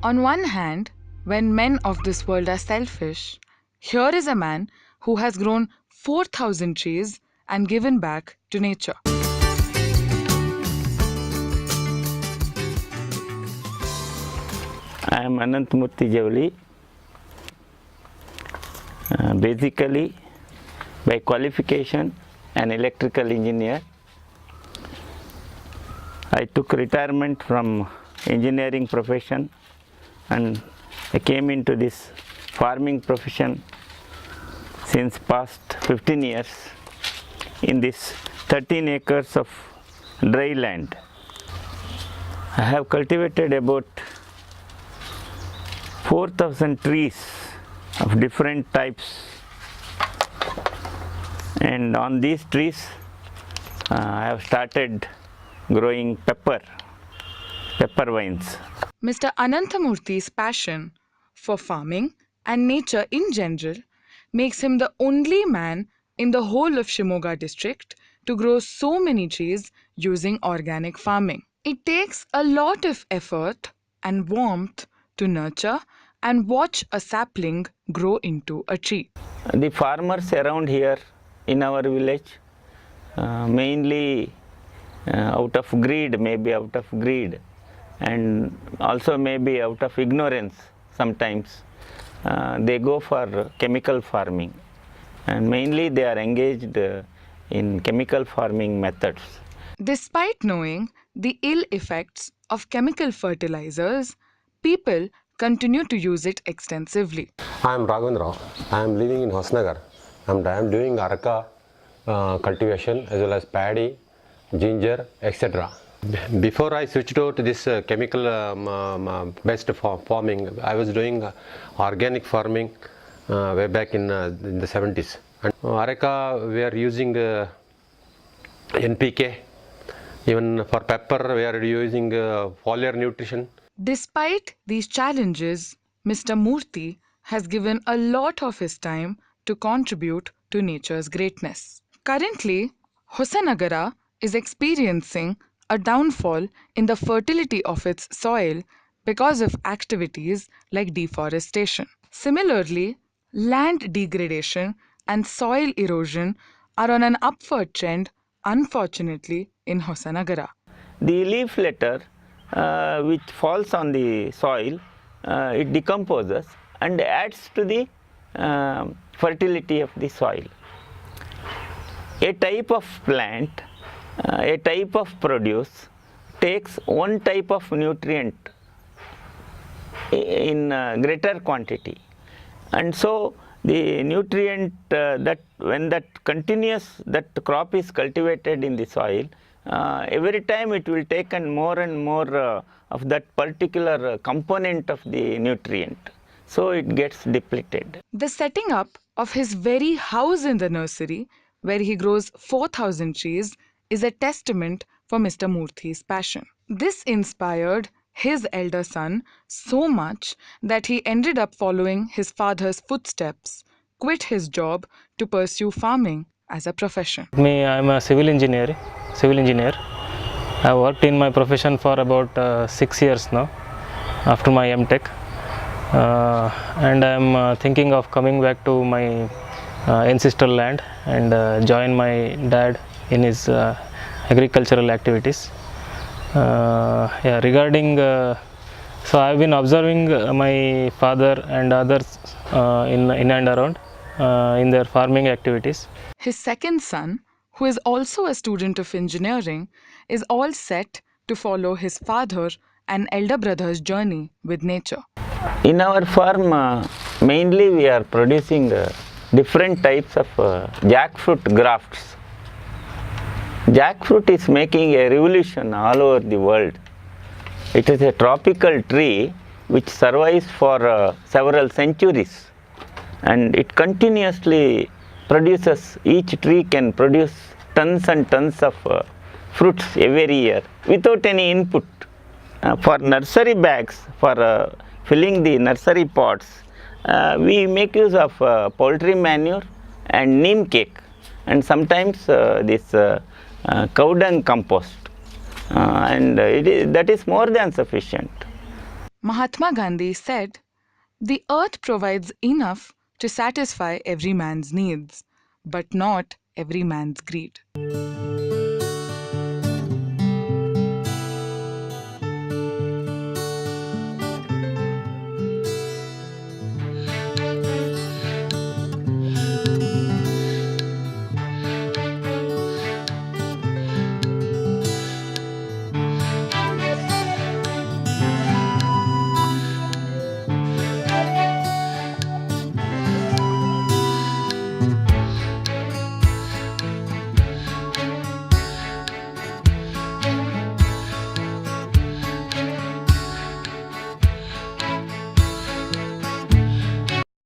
On one hand, when men of this world are selfish, here is a man who has grown 4,000 trees and given back to nature. I am Anantmurthy Javali. Basically, by qualification, an electrical engineer. I took retirement from engineering profession and I came into this farming profession since past 15 years in this 13 acres of dry land. I have cultivated about 4,000 trees of different types, and on these trees I have started growing pepper vines. Mr. Ananthamurthy's passion for farming and nature in general makes him the only man in the whole of Shimoga district to grow so many trees using organic farming. It takes a lot of effort and warmth to nurture and watch a sapling grow into a tree. The farmers around here in our village, mainly out of greed, and also maybe out of ignorance sometimes, they go for chemical farming, and mainly they are engaged in chemical farming methods. Despite knowing the ill effects of chemical fertilizers, people continue to use it extensively. I am Raghavendra. I am living in Hosanagara and I am doing areca cultivation as well as paddy, ginger, etc. Before I switched over to this chemical based farming, I was doing organic farming way back in the 70s. And areca, we are using NPK. Even for pepper, we are using foliar nutrition. Despite these challenges, Mr. Murthy has given a lot of his time to contribute to nature's greatness. Currently, Hosanagara is experiencing a downfall in the fertility of its soil because of activities like deforestation. Similarly, land degradation and soil erosion are on an upward trend, unfortunately, in Hosanagara. The leaf litter which falls on the soil, it decomposes and adds to the fertility of the soil. A type of plant, a type of produce takes one type of nutrient in greater quantity, and so the nutrient that when that crop is cultivated in the soil, every time it will take in more and more of that particular component of the nutrient, so it gets depleted. The setting up of his very house in the nursery, where he grows 4,000 trees, is a testament for Mr. Murthy's passion. This inspired his elder son so much that he ended up following his father's footsteps, quit his job to pursue farming as a profession. I am a civil engineer. I worked in my profession for about 6 years now after my M.Tech, and I am thinking of coming back to my ancestral land and join my dad in his agricultural activities. Regarding so I have been observing my father and others in and around in their farming activities. His second son, who is also a student of engineering, is all set to follow his father and elder brother's journey with nature. In our farm, mainly we are producing different types of jackfruit grafts. Jackfruit is making a revolution all over the world. It is a tropical tree which survives for several centuries, and it continuously produces, each tree can produce tons and tons of fruits every year without any input. For nursery bags, for filling the nursery pots, we make use of poultry manure and neem cake, and sometimes this cow dung compost, and that is more than sufficient. Mahatma Gandhi said, "The earth provides enough to satisfy every man's needs, but not every man's greed."